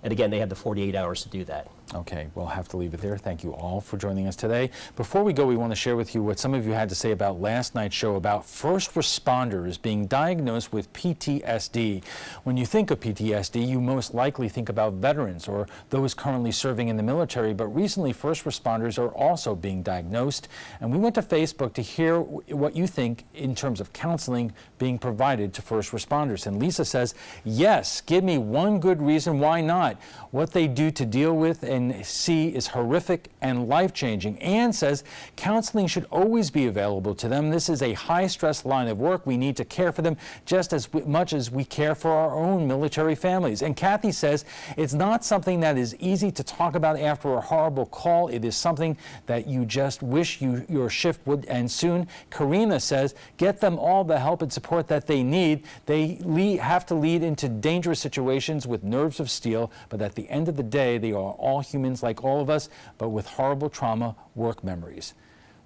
And again, they have the 48 hours to do that. Okay, we'll have to leave it there. Thank you all for joining us today. Before we go, we want to share with you what some of you had to say about last night's show about first responders being diagnosed with PTSD. When you think of PTSD, you most likely think about veterans or those currently serving in the military, but recently first responders are also being diagnosed. And we went to Facebook to hear what you think in terms of counseling being provided to first responders. And Lisa says, yes, give me one good reason why not. What they do to deal with and see is horrific and life-changing. Anne says counseling should always be available to them. This is a high-stress line of work. We need to care for them just as much as we care for our own military families. And Kathy says it's not something that is easy to talk about after a horrible call. It is something that you just wish your shift would end soon. Karina says get them all the help and support that they need. They have to lead into dangerous situations with nerves of steel, but at the end of the day, they are all humans like all of us, but with horrible trauma work memories.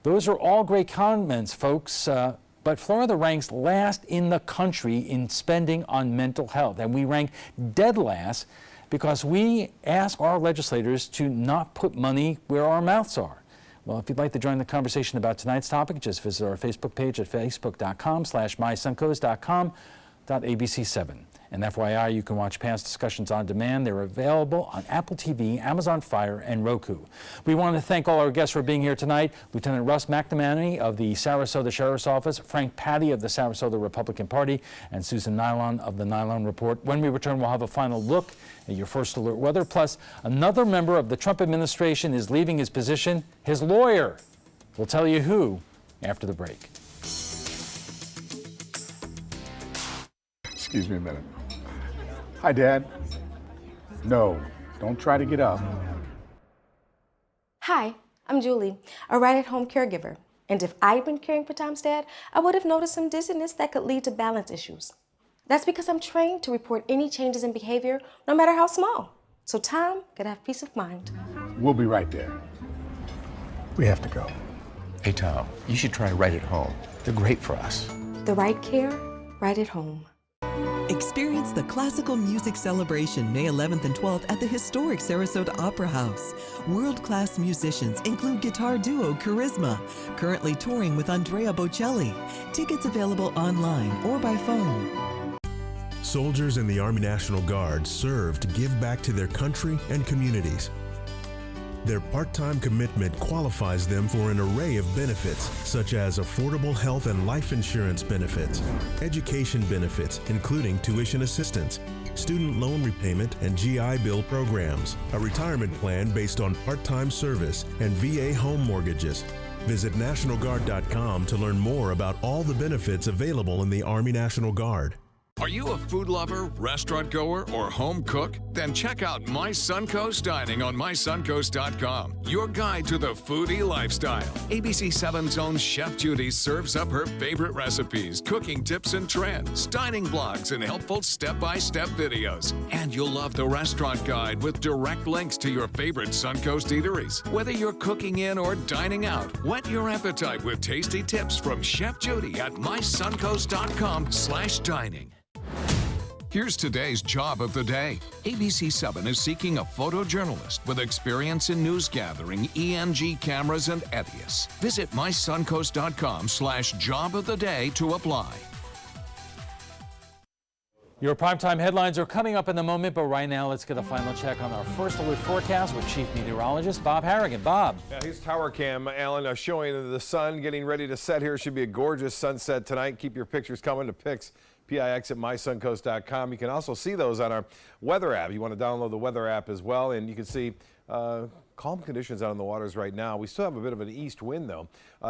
Those are all great comments, folks. But Florida ranks last in the country in spending on mental health. And we rank dead last because we ask our legislators to not put money where our mouths are. Well, if you'd like to join the conversation about tonight's topic, just visit our Facebook page at facebook.com/mysuncoast.com.abc7. And FYI, you can watch past discussions on demand. They're available on Apple TV, Amazon Fire, and Roku. We want to thank all our guests for being here tonight. Lieutenant Russ McNamara of the Sarasota Sheriff's Office, Frank Patty of the Sarasota Republican Party, and Susan Nylon of the Nylon Report. When we return, we'll have a final look at your first alert weather. Plus, another member of the Trump administration is leaving his position, his lawyer. We'll tell you who after the break. Excuse me a minute. Hi, Dad. No, don't try to get up. Hi, I'm Julie, a right-at-home caregiver. And if I'd been caring for Tom's dad, I would have noticed some dizziness that could lead to balance issues. That's because I'm trained to report any changes in behavior, no matter how small, so Tom could have peace of mind. We'll be right there. We have to go. Hey, Tom, you should try Right at Home. They're great for us. The right care, right at home. Experience the Classical Music Celebration May 11th and 12th at the historic Sarasota Opera House. World-class musicians include guitar duo Charisma, currently touring with Andrea Bocelli. Tickets available online or by phone. Soldiers in the Army National Guard serve to give back to their country and communities. Their part-time commitment qualifies them for an array of benefits, such as affordable health and life insurance benefits, education benefits, including tuition assistance, student loan repayment and GI Bill programs, a retirement plan based on part-time service, and VA home mortgages. Visit NationalGuard.com to learn more about all the benefits available in the Army National Guard. Are you a food lover, restaurant goer, or home cook? Then check out My Suncoast Dining on mysuncoast.com, your guide to the foodie lifestyle. ABC7's own Chef Judy serves up her favorite recipes, cooking tips and trends, dining blogs, and helpful step-by-step videos. And you'll love the restaurant guide with direct links to your favorite Suncoast eateries. Whether you're cooking in or dining out, whet your appetite with tasty tips from Chef Judy at mysuncoast.com/dining. Here's today's job of the day. ABC7 is seeking a photojournalist with experience in news gathering, ENG cameras, and ETIAS. Visit mysuncoast.com/job of the day to apply. Your primetime headlines are coming up in a moment, but right now let's get a final check on our first alert forecast with Chief Meteorologist Bob Harrigan. Bob. Yeah, here's Tower Cam, Alan, showing the sun getting ready to set here. Should be a gorgeous sunset tonight. Keep your pictures coming to pics. PIX at mysuncoast.com. You can also see those on our weather app. You want to download the weather app as well, and you can see calm conditions out on the waters right now. We still have a bit of an east wind, though.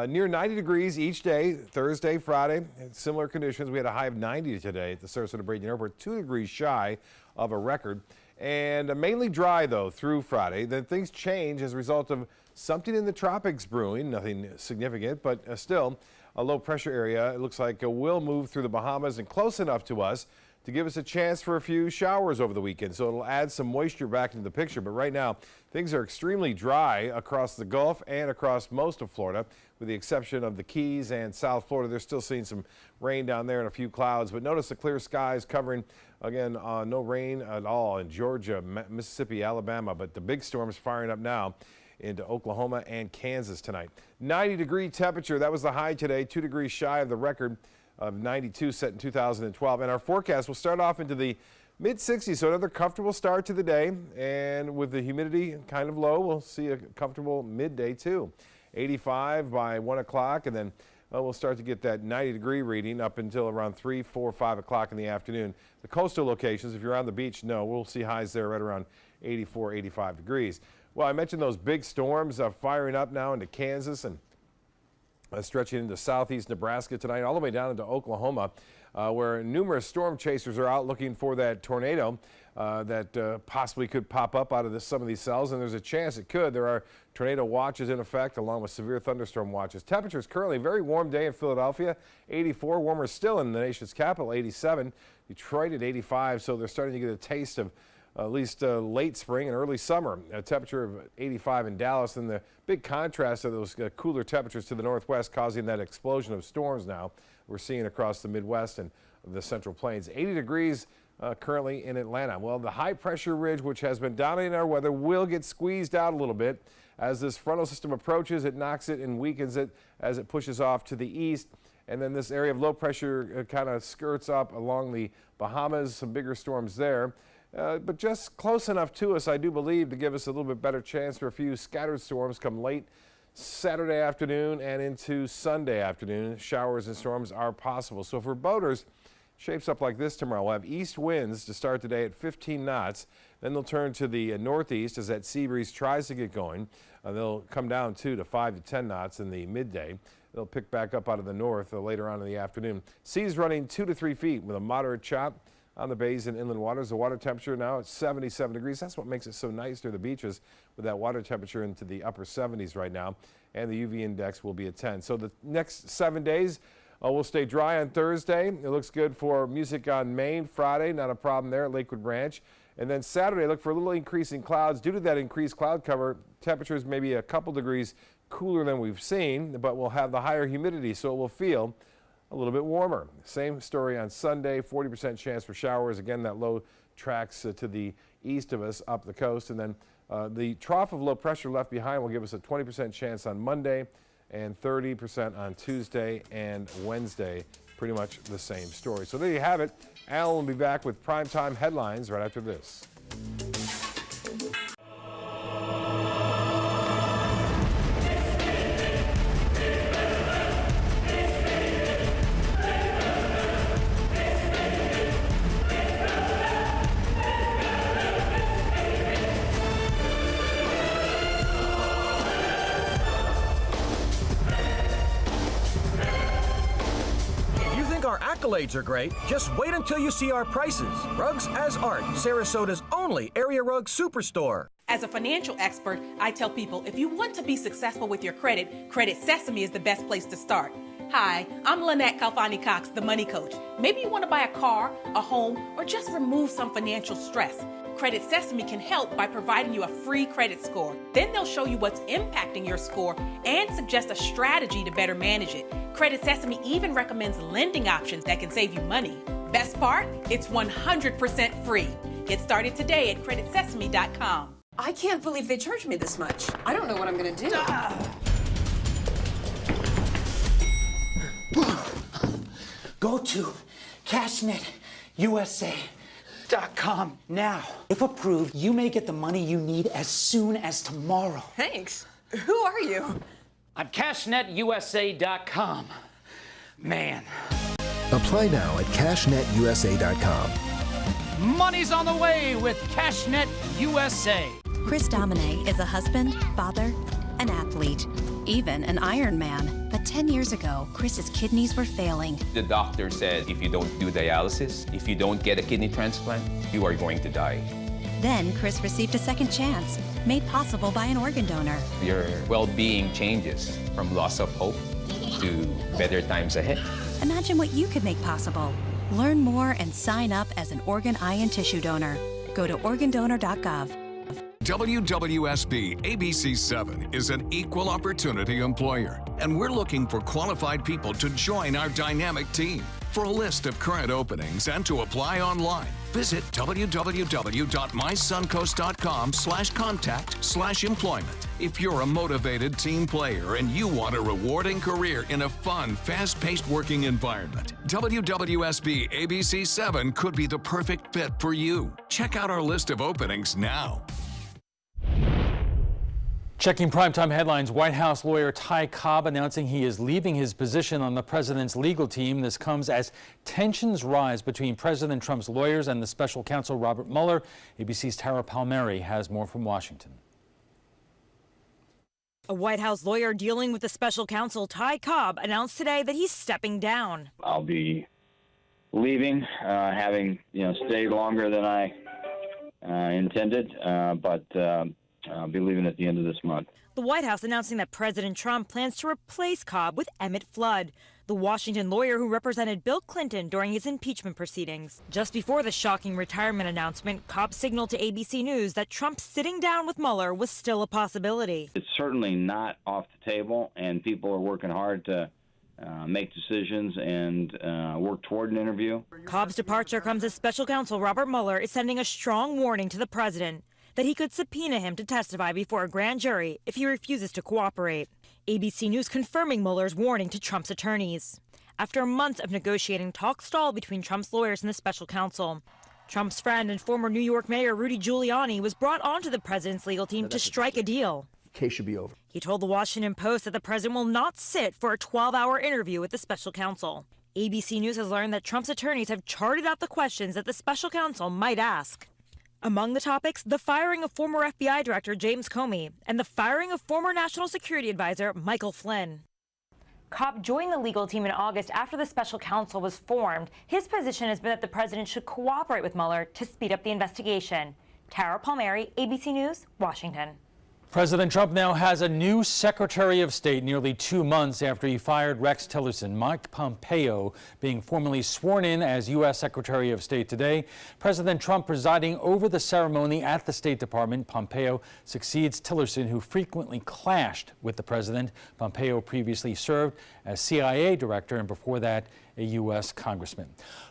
Near 90 degrees each day, Thursday, Friday. Similar conditions. We had a high of 90 today at the Sarasota-Bradenton Airport, 2 degrees shy of a record. And mainly dry, though, through Friday. Then things change as a result of something in the tropics brewing. Nothing significant, but still a low pressure area. It looks like it will move through the Bahamas and close enough to us to give us a chance for a few showers over the weekend. So it'll add some moisture back into the picture. But right now, things are extremely dry across the Gulf and across most of Florida, with the exception of the Keys and South Florida. They're still seeing some rain down there and a few clouds. But notice the clear skies covering, again, no rain at all in Georgia, Mississippi, Alabama. But the big storms firing up now into Oklahoma and Kansas tonight. 90-degree temperature. That was the high today, 2 degrees shy of the record of 92 set in 2012. And our forecast will start off into the mid-60s, so another comfortable start to the day. And with the humidity kind of low, we'll see a comfortable midday too. 85 by 1 o'clock, and then we'll start to get that 90-degree reading up until around 3, 4, 5 o'clock in the afternoon. The coastal locations, if you're on the beach, no, we'll see highs there right around 84, 85 degrees. Well, I mentioned those big storms firing up now into Kansas and stretching into southeast Nebraska tonight, all the way down into Oklahoma, where numerous storm chasers are out looking for that tornado that possibly could pop up out of some of these cells, and there's a chance it could. There are tornado watches in effect, along with severe thunderstorm watches. Temperatures currently, very warm day in Philadelphia, 84, warmer still in the nation's capital, 87. Detroit at 85, so they're starting to get a taste of at least late spring and early summer. A temperature of 85 in Dallas, and the big contrast of those cooler temperatures to the northwest causing that explosion of storms now we're seeing across the Midwest and the Central Plains. 80 degrees currently in Atlanta. Well, the high pressure ridge, which has been dominating our weather, will get squeezed out a little bit. As this frontal system approaches, it knocks it and weakens it as it pushes off to the east. And then this area of low pressure kind of skirts up along the Bahamas, some bigger storms there. But just close enough to us, I do believe, to give us a little bit better chance for a few scattered storms come late Saturday afternoon and into Sunday afternoon. Showers and storms are possible. So for boaters, shapes up like this tomorrow. We'll have east winds to start the day at 15 knots. Then they'll turn to the northeast as that sea breeze tries to get going. They'll come down to 5 to 10 knots in the midday. They'll pick back up out of the north later on in the afternoon. Seas running 2 to 3 feet with a moderate chop on the bays and inland waters. The water temperature now at 77 degrees. That's what makes it so nice near the beaches, with that water temperature into the upper 70s right now. And the UV index will be at 10. So the next 7 days, we'll stay dry on Thursday. It looks good for music on Maine. Friday, not a problem there at Lakewood Ranch. And then Saturday, look for a little increase in clouds. Due to that increased cloud cover, temperatures may be a couple degrees cooler than we've seen, but we'll have the higher humidity, so it will feel a little bit warmer. Same story on Sunday, 40% chance for showers. Again, that low tracks to the east of us up the coast. And then the trough of low pressure left behind will give us a 20% chance on Monday and 30% on Tuesday and Wednesday. Pretty much the same story. So there you have it. Alan will be back with primetime headlines right after this. Accolades are great. Just wait until you see our prices. Rugs as Art, Sarasota's only area rug superstore. As a financial expert, I tell people if you want to be successful with your credit, Credit Sesame is the best place to start. Hi, I'm Lynette Kalfani-Cox, the Money Coach. Maybe you want to buy a car, a home, or just remove some financial stress. Credit Sesame can help by providing you a free credit score. Then they'll show you what's impacting your score and suggest a strategy to better manage it. Credit Sesame even recommends lending options that can save you money. Best part? It's 100% free. Get started today at creditsesame.com. I can't believe they charged me this much. I don't know what I'm gonna do. Go to CashNetUSA.com now. If approved, you may get the money you need as soon as tomorrow. Thanks. Who are you? I'm CashNetUSA.com. Man. Apply now at CashNetUSA.com. Money's on the way with CashNet USA. Chris Domine is a husband, father, an athlete, even an Ironman. But 10 years ago, Chris's kidneys were failing. The doctor said if you don't do dialysis, if you don't get a kidney transplant, you are going to die. Then Chris received a second chance, made possible by an organ donor. Your well-being changes from loss of hope to better times ahead. Imagine what you could make possible. Learn more and sign up as an organ, eye, and tissue donor. Go to organdonor.gov. WWSB ABC7 is an equal opportunity employer, and we're looking for qualified people to join our dynamic team. For a list of current openings and to apply online, visit www.mysuncoast.com/contact/employment. If you're a motivated team player and you want a rewarding career in a fun, fast-paced working environment, WWSB ABC7 could be the perfect fit for you. Check out our list of openings now. Checking primetime headlines, White House lawyer Ty Cobb announcing he is leaving his position on the president's legal team. This comes as tensions rise between President Trump's lawyers and the special counsel Robert Mueller. ABC's Tara Palmieri has more from Washington. A White House lawyer dealing with the special counsel Ty Cobb announced today that he's stepping down. I'll be leaving, having stayed longer than I intended, but I'll be leaving at the end of this month. The White House announcing that President Trump plans to replace Cobb with Emmett Flood, the Washington lawyer who represented Bill Clinton during his impeachment proceedings. Just before the shocking retirement announcement, Cobb signaled to ABC News that Trump sitting down with Mueller was still a possibility. It's certainly not off the table, and people are working hard to make decisions and work toward an interview. Cobb's departure comes as special counsel Robert Mueller is sending a strong warning to the president that he could subpoena him to testify before a grand jury if he refuses to cooperate. ABC News confirming Mueller's warning to Trump's attorneys. After months of negotiating, talks stalled between Trump's lawyers and the special counsel. Trump's friend and former New York Mayor Rudy Giuliani was brought onto the president's legal team to strike a deal. Case should be over. He told the Washington Post that the president will not sit for a 12-hour interview with the special counsel. ABC News has learned that Trump's attorneys have charted out the questions that the special counsel might ask. Among the topics, the firing of former FBI Director James Comey and the firing of former National Security Advisor Michael Flynn. Cobb joined the legal team in August after the special counsel was formed. His position has been that the president should cooperate with Mueller to speed up the investigation. Tara Palmieri, ABC News, Washington. President Trump now has a new Secretary of State nearly 2 months after he fired Rex Tillerson. Mike Pompeo being formally sworn in as U.S. Secretary of State today. President Trump presiding over the ceremony at the State Department. Pompeo succeeds Tillerson, who frequently clashed with the president. Pompeo previously served as CIA director and before that a U.S. congressman.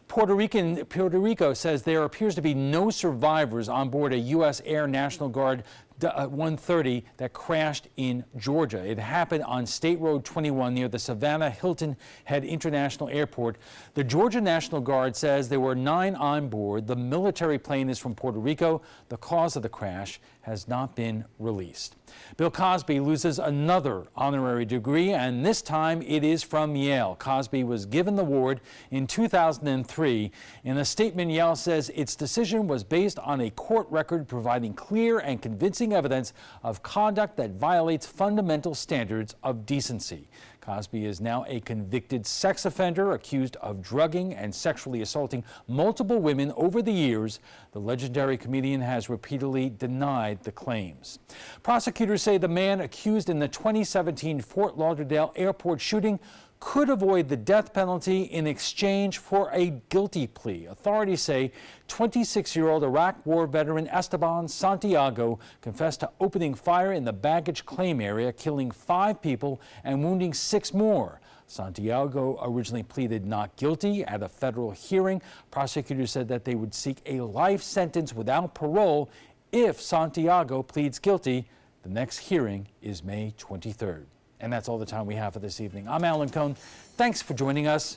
Puerto Rico says there appears to be no survivors on board a U.S. Air National Guard 130 that crashed in Georgia. It happened on State Road 21 near the Savannah Hilton Head International Airport. The Georgia National Guard says there were 9 on board. The military plane is from Puerto Rico. The cause of the crash has not been released. Bill Cosby loses another honorary degree, and this time it is from Yale. Cosby was given the award in 2003. In a statement, Yale says its decision was based on a court record providing clear and convincing evidence of conduct that violates fundamental standards of decency. Cosby is now a convicted sex offender accused of drugging and sexually assaulting multiple women over the years. The legendary comedian has repeatedly denied the claims. Prosecutors say the man accused in the 2017 Fort Lauderdale airport shooting could avoid the death penalty in exchange for a guilty plea. Authorities say 26-year-old Iraq War veteran Esteban Santiago confessed to opening fire in the baggage claim area, killing 5 people and wounding 6 more. Santiago originally pleaded not guilty at a federal hearing. Prosecutors said that they would seek a life sentence without parole if Santiago pleads guilty. The next hearing is May 23rd. And that's all the time we have for this evening. I'm Alan Cohn. Thanks for joining us.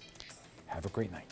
Have a great night.